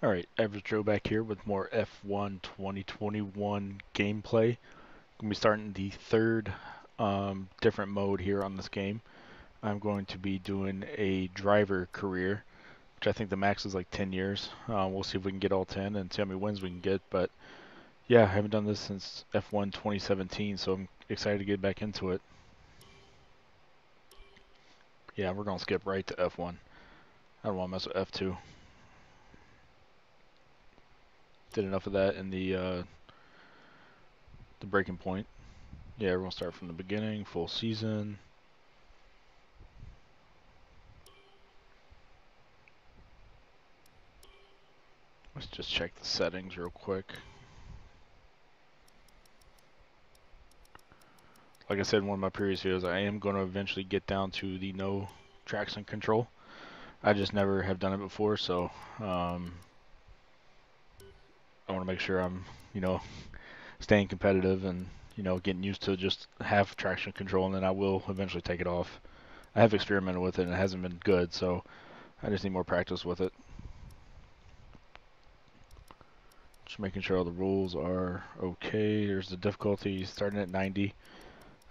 Alright, Average Joe back here with more F1 2021 gameplay. Going to be starting the third different mode here on this game. I'm going to be doing a driver career, which I think the max is like 10 years. We'll see if we can get all 10 and see how many wins we can get. But yeah, I haven't done this since F1 2017, so I'm excited to get back into it. Yeah, we're going to skip right to F1. I don't want to mess with F2. Did enough of that in the breaking point. Yeah, we're going to start from the beginning, full season. Let's just check the settings real quick. Like I said in one of my previous videos, I am going to eventually get down to the no traction control. I just never have done it before, so I want to make sure I'm, staying competitive and, getting used to just have traction control, and then I will eventually take it off. I have experimented with it and it hasn't been good, so I just need more practice with it. Just making sure all the rules are okay. There's the difficulty starting at 90.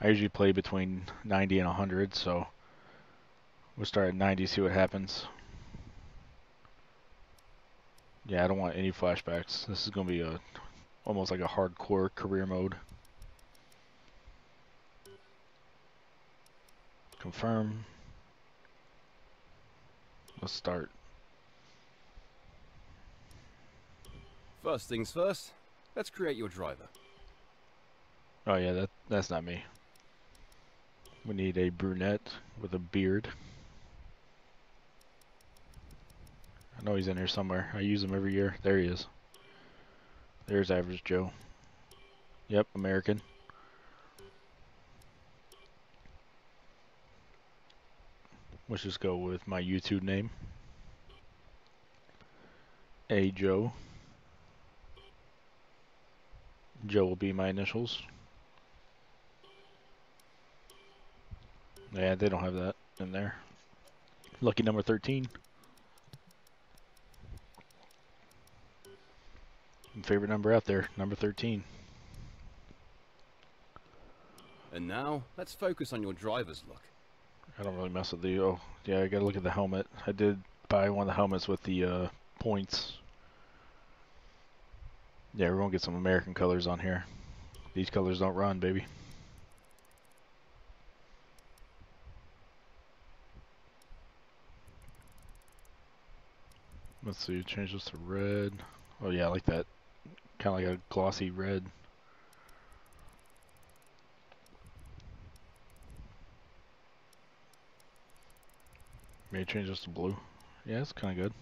I usually play between 90 and 100, so we'll start at 90, see what happens. Yeah, I don't want any flashbacks. This is going to be almost like a hardcore career mode. Confirm. Let's start. First things first, let's create your driver. Oh yeah, that's not me. We need a brunette with a beard. I know he's in here somewhere. I use him every year. There he is. There's Average Joe. Yep, American. Let's just go with my YouTube name. A Joe. Joe will be my initials. Yeah, they don't have that in there. Lucky number 13. Favorite number out there, number 13. And now, let's focus on your driver's look. I don't really mess with the, oh, yeah, I gotta look at the helmet. I did buy one of the helmets with the points. Yeah, we're gonna get some American colors on here. These colors don't run, baby. Let's see, change this to red. Oh yeah, I like that. Kind of like a glossy red. Maybe change this to blue. Yeah, it's kind of good.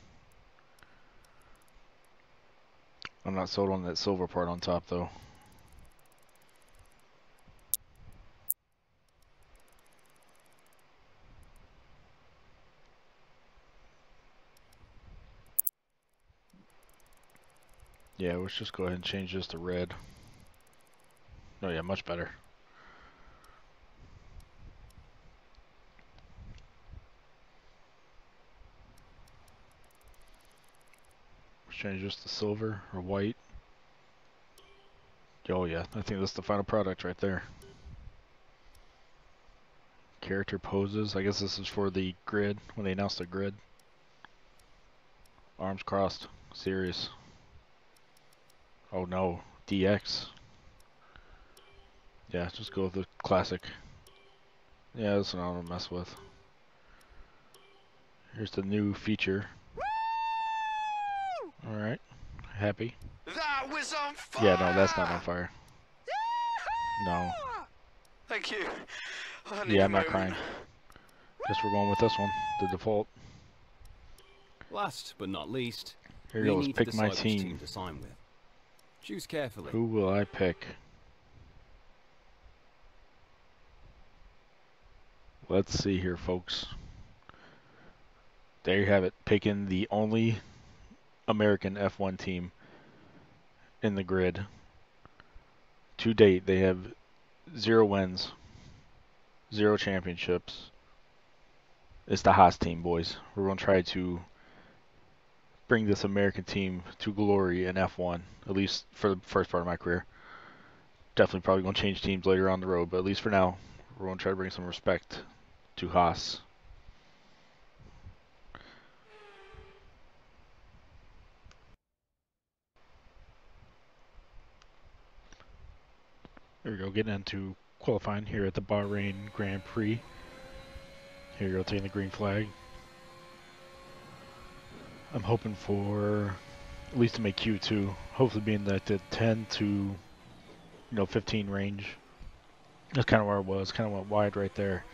I'm not sold on that silver part on top though. Yeah, let's just go ahead and change this to red. Oh yeah, much better. Let's change this to silver or white. Oh yeah, I think that's the final product right there. Character poses. I guess this is for the grid, when they announced the grid. Arms crossed. Serious. Oh no, DX. Yeah, just go with the classic. Yeah, that's what I want to mess with. Here's the new feature. Alright, happy. That was on fire! Yeah, no, that's not on fire. No. Thank you. I need Yeah, a I'm not moment. crying. Guess we're going with this one, the default. Last but not least, Here we goes, need pick to my decide which team. team to sign with. Choose carefully. Who will I pick? Let's see here, folks. There you have it, picking the only American F1 team in the grid. To date, they have 0 wins, 0 championships. It's the Haas team, boys. We're going to try to bring this American team to glory in F1, at least for the first part of my career. Definitely probably going to change teams later on the road, but at least for now, we're going to try to bring some respect to Haas. There we go, getting into qualifying here at the Bahrain Grand Prix. Here we go, taking the green flag. I'm hoping for at least to make Q2, hopefully being that the 10 to 15 range. That's kind of where I was, kind of went wide right there.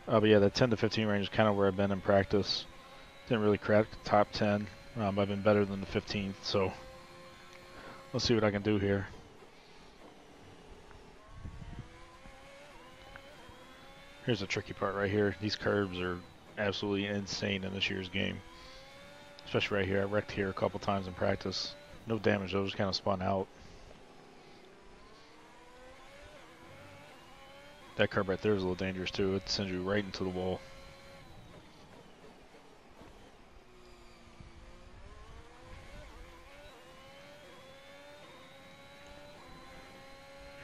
But yeah, the 10 to 15 range is kind of where I've been in practice. Didn't really crack the top 10. I've been better than the 15th, so let's see what I can do here. Here's the tricky part right here. These curbs are absolutely insane in this year's game. Especially right here. I wrecked here a couple times in practice. No damage though, just kind of spun out. That curb right there is a little dangerous too. It sends you right into the wall.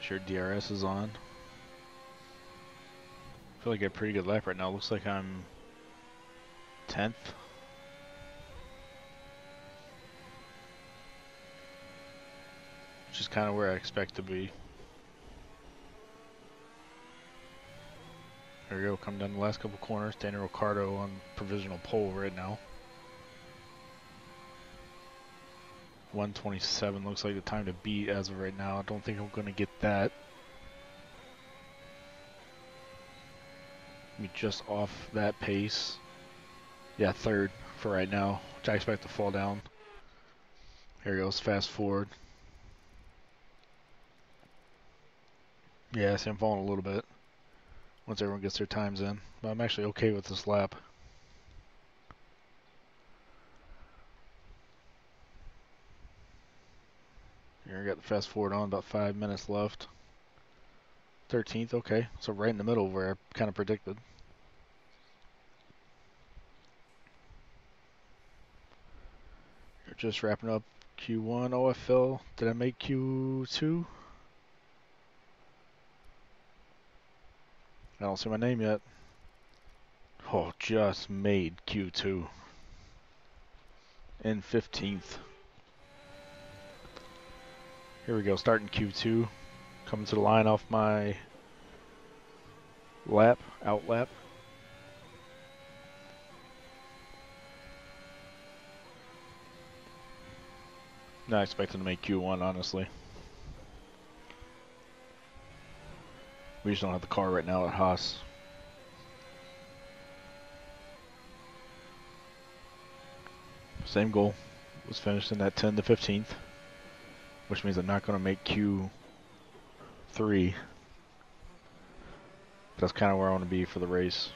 Sure, DRS is on. I feel like I got a pretty good lap right now. Looks like I'm 10th. Which is kind of where I expect to be. There we go, coming down the last couple corners. Daniel Ricciardo on provisional pole right now. 127 looks like the time to beat as of right now. I don't think I'm going to get that. Be just off that pace. Yeah, third for right now, which I expect to fall down. Here he goes, fast forward. Yeah, I see I'm falling a little bit once everyone gets their times in. But I'm actually okay with this lap. Here I got the fast forward on, about 5 minutes left. 13th, okay. So right in the middle where I kind of predicted. You're just wrapping up Q1. Oh, I fell. Did I make Q2? I don't see my name yet. Oh, just made Q2. In 15th. Here we go, starting Q2. Coming to the line off my lap, out lap. Not expecting to make Q1, honestly. We just don't have the car right now at Haas. Same goal. Was finished in that 10 to 15th. Which means I'm not going to make Q3. That's kind of where I want to be for the race.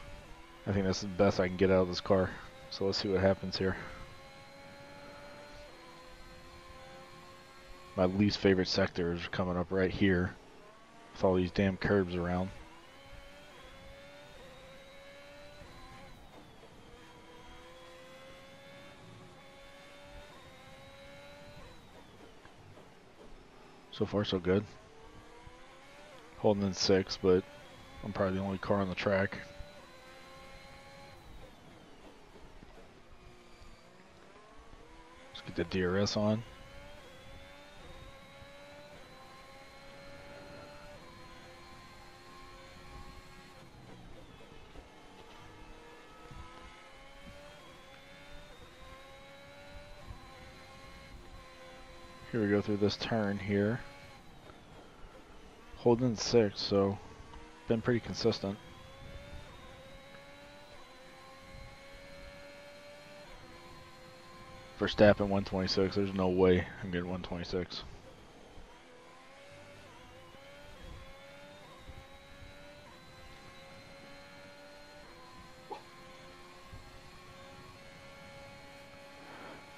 I think that's the best I can get out of this car. So let's see what happens here. My least favorite sector is coming up right here with all these damn curbs around. So far so good. Holding in 6th, but I'm probably the only car on the track. Let's get the DRS on. Here we go through this turn here. Holding in 6th, so been pretty consistent. Verstappen 126, there's no way I'm getting 126.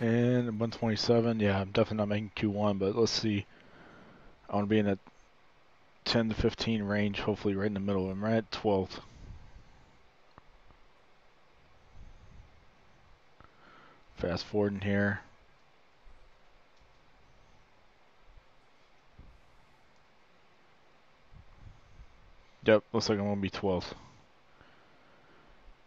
And 127, yeah, I'm definitely not making Q1, but let's see. I want to be in that 10 to 15 range, hopefully right in the middle. I'm right at 12th. Fast forwarding here. Yep, looks like I'm going to be 12th.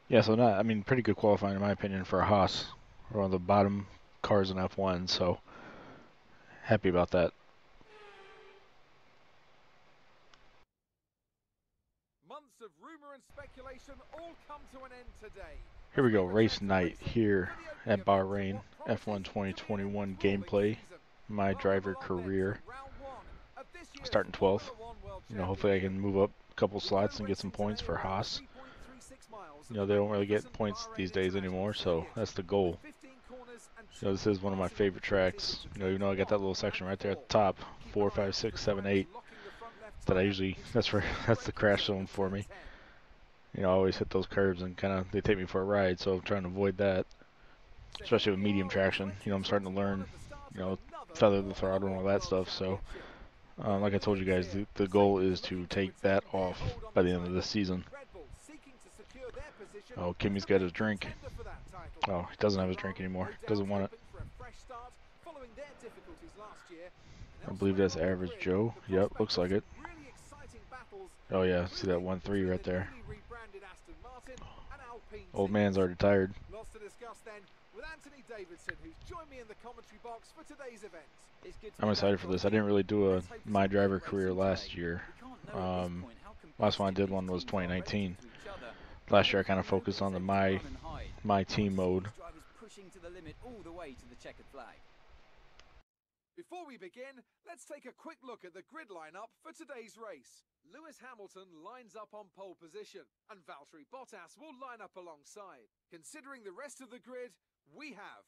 Yeah, so not, I mean, pretty good qualifying in my opinion for a Haas. We're one of the bottom cars in F1, so happy about that. Months of rumor and speculation all come to an end today. Here we go, race night here at Bahrain, F1 2021 gameplay, my driver career. Starting 12th. You know, hopefully I can move up a couple slots and get some points for Haas. You know, they don't really get points these days anymore, so that's the goal. You know, this is one of my favorite tracks. You know, even though I got that little section right there at the top, 4, 5, 6, 7, 8, that I usually, that's the crash zone for me. You know, I always hit those curves and kind of, they take me for a ride, so I'm trying to avoid that. Especially with medium traction. You know, I'm starting to learn, you know, feather the throttle and all that stuff, so like I told you guys, the goal is to take that off by the end of this season. Oh, Kimmy's got his drink. Oh, he doesn't have his drink anymore. Doesn't want it. I believe that's Average Joe. Yep, looks like it. Oh yeah, see that 1-3 right there. Old man's already tired. Lots to discuss then with Anthony Davidson, who's joined me in the commentary box for today's event. I'm excited for this. I didn't really do a my driver career last year. Last one I did one was 2019. Last year I kind of focused on the my team mode. Before we begin, let's take a quick look at the grid lineup for today's race. Lewis Hamilton lines up on pole position, and Valtteri Bottas will line up alongside. Considering the rest of the grid, we have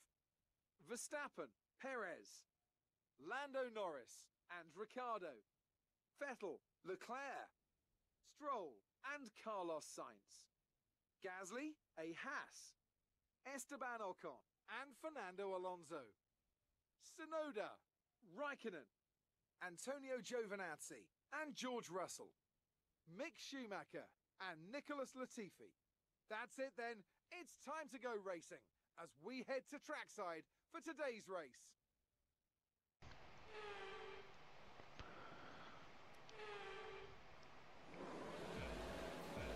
Verstappen, Perez, Lando Norris and Ricciardo, Vettel, Leclerc, Stroll and Carlos Sainz, Gasly, a Haas, Esteban Ocon and Fernando Alonso, Tsunoda, Raikkonen, Antonio Giovinazzi and George Russell, Mick Schumacher and Nicholas Latifi. That's it then, it's time to go racing as we head to trackside for today's race.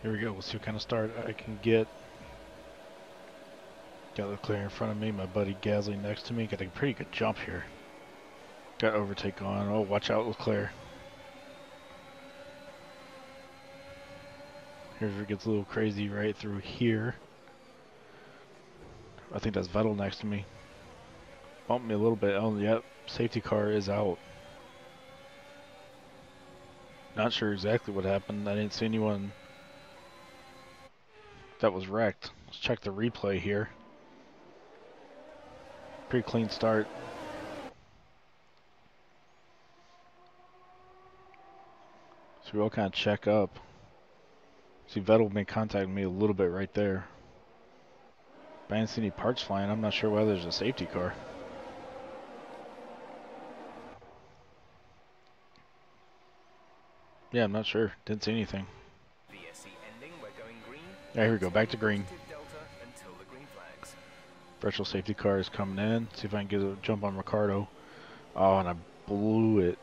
Here we go. We'll see what kind of start I can get. Got Leclerc in front of me. My buddy Gasly next to me. Got a pretty good jump here. Got overtake on. Oh, watch out, Leclerc. Here's where it gets a little crazy right through here. I think that's Vettel next to me. Bumped me a little bit. Oh, yep. Safety car is out. Not sure exactly what happened. I didn't see anyone that was wrecked. Let's check the replay here. Pretty clean start. So we all kind of check up. See, Vettel made contact with me a little bit right there. But I didn't see any parts flying. I'm not sure why there's a safety car. Yeah, I'm not sure. Didn't see anything. Yeah, here we go. Back to green. Virtual safety car is coming in. See if I can get a jump on Ricardo. Oh, and I blew it.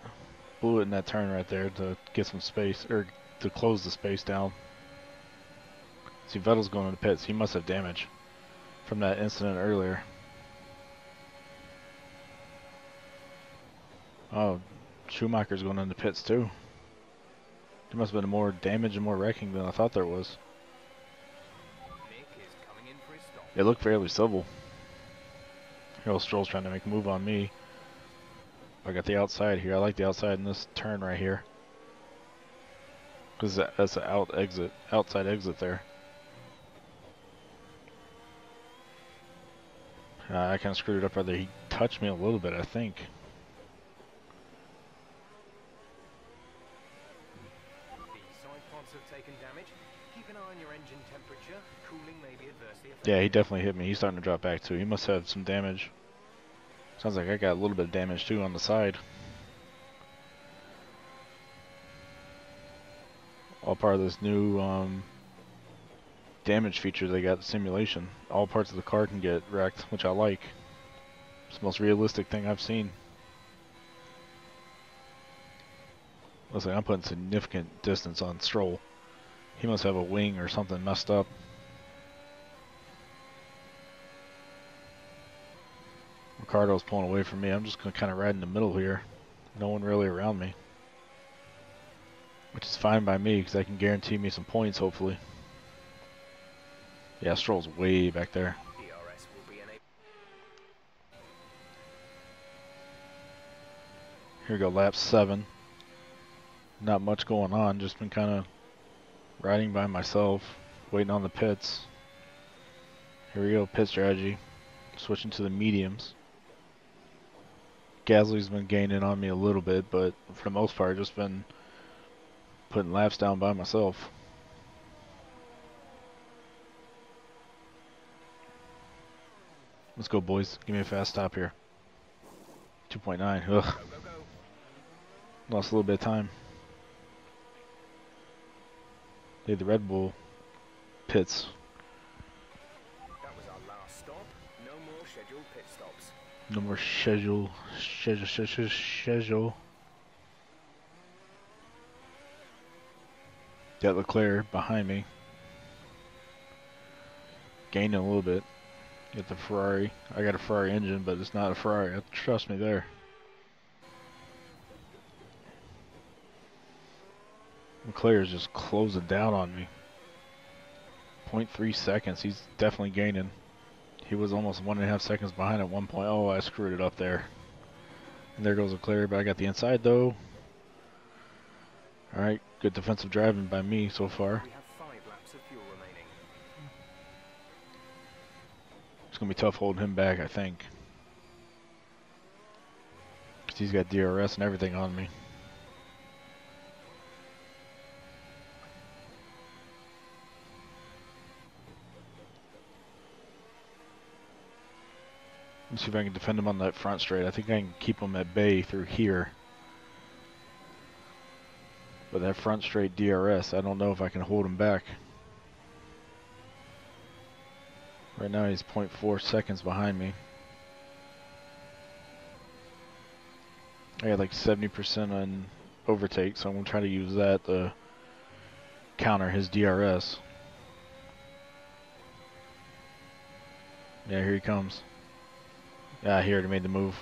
Blew it in that turn right there to get some space, or to close the space down. See, Vettel's going to the pits. He must have damage from that incident earlier. Oh, Schumacher's going in the pits too. There must have been more damage and more wrecking than I thought there was. It looked fairly civil. Here, Stroll's trying to make a move on me. I got the outside here. I like the outside in this turn right here. Because that's an outside exit there. I kind of screwed it up right there. He touched me a little bit, I think. Yeah, he definitely hit me. He's starting to drop back too. He must have some damage. Sounds like I got a little bit of damage too on the side. All part of this new damage feature they got, the simulation. All parts of the car can get wrecked, which I like. It's the most realistic thing I've seen. Looks like I'm putting significant distance on Stroll. He must have a wing or something messed up. Ricardo's pulling away from me. I'm just going to kind of ride in the middle here. No one really around me. Which is fine by me because I can guarantee me some points, hopefully. Yeah, Stroll's way back there. Here we go, lap 7. Not much going on, just been kind of riding by myself, waiting on the pits. Here we go, pit strategy. Switching to the mediums. Gasly's been gaining on me a little bit, but for the most part, just been putting laps down by myself. Let's go, boys. Give me a fast stop here. 2.9. Ugh. Lost a little bit of time. Lead the Red Bull pits. That was our last stop. No more scheduled pit stops. No more schedule. Got Leclerc behind me. Gaining a little bit. Get the Ferrari. I got a Ferrari engine, but it's not a Ferrari. Trust me there. Leclerc is just closing down on me. 0.3 seconds. He's definitely gaining. He was almost 1.5 seconds behind at one point. Oh, I screwed it up there. And there goes Leclerc, but I got the inside though. Alright, good defensive driving by me so far. We have 5 laps of fuel remaining. It's going to be tough holding him back, I think. Because he's got DRS and everything on me. Let's see if I can defend him on that front straight. I think I can keep him at bay through here. But that front straight DRS, I don't know if I can hold him back. Right now he's 0.4 seconds behind me. I got like 70% on overtake, so I'm going to try to use that to counter his DRS. Yeah, here he comes. Yeah, he already made the move.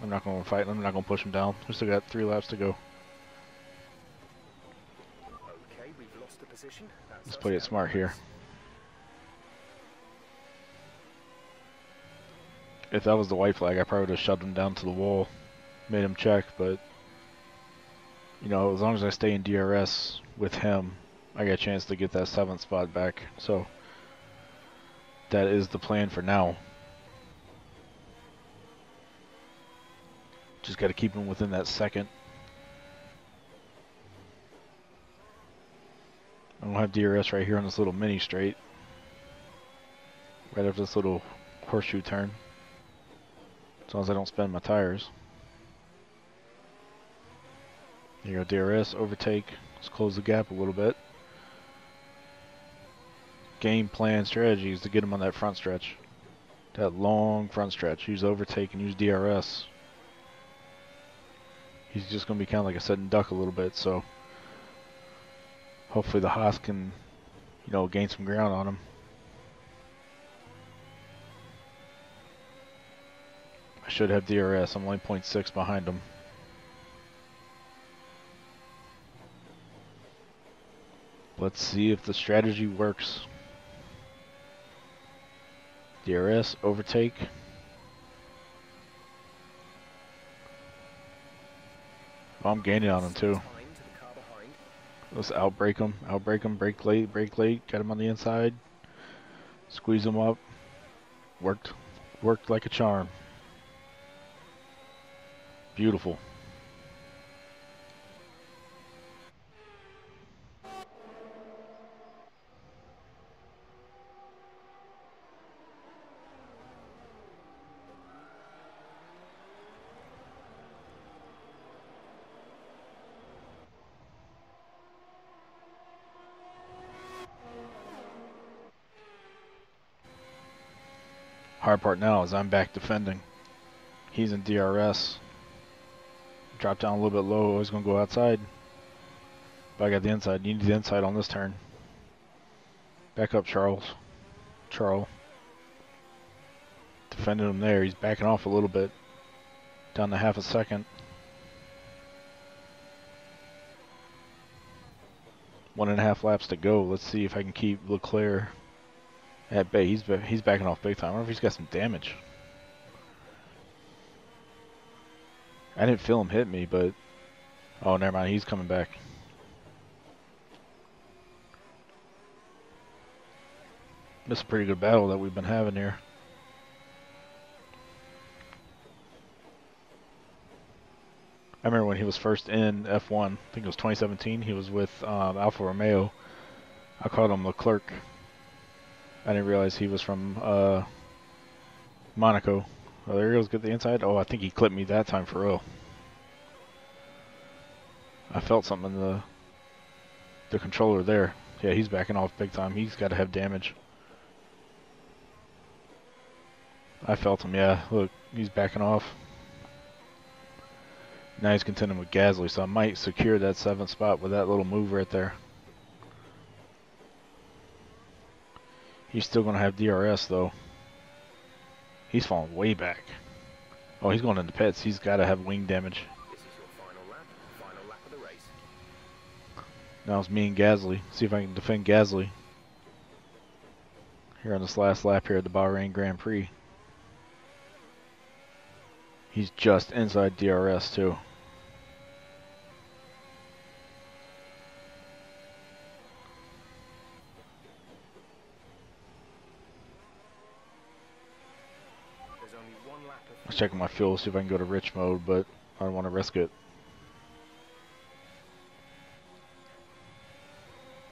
I'm not going to fight. I'm not going to push him down. We still got 3 laps to go. Okay, we've lost the position. Let's play it smart here. If that was the white flag, I probably would have shoved him down to the wall, made him check, but you know, as long as I stay in DRS with him, I got a chance to get that 7th spot back. So that is the plan for now. Just got to keep him within that second. I don't have DRS right here on this little mini straight. Right after this little horseshoe turn. As long as I don't spin my tires. There you go, DRS, overtake. Let's close the gap a little bit. Game plan strategy is to get him on that front stretch. That long front stretch. Use overtake and use DRS. He's just going to be kind of like a sitting duck a little bit, so hopefully the Haas can, you know, gain some ground on him. I should have DRS. I'm only 0.6 behind him. Let's see if the strategy works. DRS, overtake. Oh, I'm gaining on him too. Let's outbrake him. Outbrake him. Brake late. Brake late. Got him on the inside. Squeeze him up. Worked. Worked like a charm. Beautiful. Hard part now is I'm back defending. He's in DRS. Drop down a little bit low. I was going to go outside. But I got the inside. You need the inside on this turn. Back up, Charles. Charles. Defending him there. He's backing off a little bit. Down to half a second. 1.5 laps to go. Let's see if I can keep Leclerc at bay. He's backing off big time. I wonder if he's got some damage. I didn't feel him hit me, but... Oh, never mind. He's coming back. This is a pretty good battle that we've been having here. I remember when he was first in F1, I think it was 2017, he was with Alfa Romeo. I called him Leclerc. I didn't realize he was from Monaco. Oh, there he goes, get the inside. Oh, I think he clipped me that time for real. I felt something in the controller there. Yeah, he's backing off big time. He's got to have damage. I felt him, yeah. Look, he's backing off. Now he's contending with Gasly, so I might secure that 7th spot with that little move right there. He's still going to have DRS, though. He's falling way back. Oh, he's going into pits. He's got to have wing damage. This is your final lap of the race. Now it's me and Gasly. See if I can defend Gasly here on this last lap here at the Bahrain Grand Prix. He's just inside DRS, too. There's only 1 lap of... I'm checking my fuel, see if I can go to rich mode, but I don't want to risk it.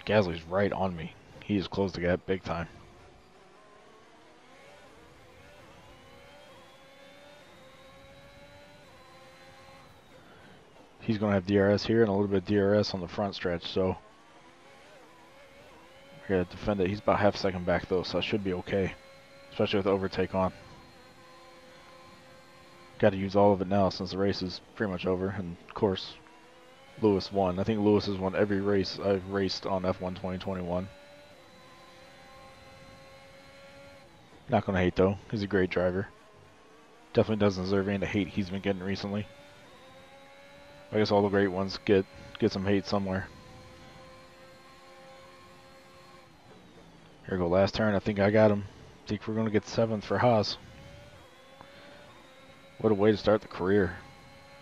Gasly's right on me. He has closed the gap big time. He's going to have DRS here and a little bit of DRS on the front stretch, so I got to defend it. He's about half a second back, though, so I should be okay, especially with the overtake on. Got to use all of it now since the race is pretty much over, and of course, Lewis won. I think Lewis has won every race I've raced on F1 2021. Not going to hate, though. He's a great driver. Definitely doesn't deserve any of the hate he's been getting recently. I guess all the great ones get some hate somewhere. Here we go, last turn. I think I got him. I think we're going to get 7th for Haas. What a way to start the career.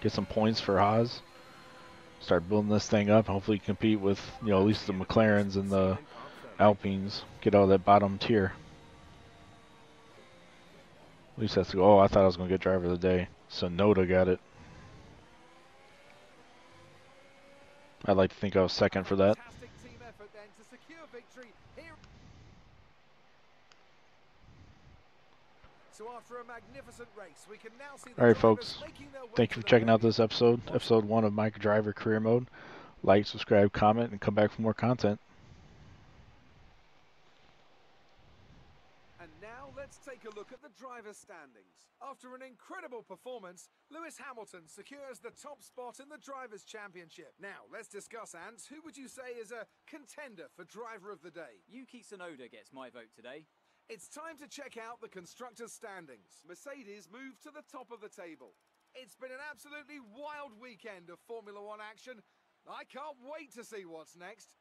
Get some points for Haas. Start building this thing up. Hopefully compete with, you know, at least the McLarens and the Alpines. Get out of that bottom tier. At least that's to go. Oh, I thought I was going to get driver of the day. So Noda got it. I'd like to think I was second for that. Fantastic team effort then to secure victory here. So after a magnificent race, we can now see the Alright, drivers folks. making their way Thank you to for the checking out ring. this episode. Episode 1 of Micro Driver Career Mode. Like, subscribe, comment, and come back for more content. And now let's take a look at the driver's standings. After an incredible performance, Lewis Hamilton secures the top spot in the Drivers' Championship. Now let's discuss, Ants, who would you say is a contender for Driver of the Day? Yuki Tsunoda gets my vote today. It's time to check out the constructors' standings. Mercedes moved to the top of the table. It's been an absolutely wild weekend of Formula One action. I can't wait to see what's next.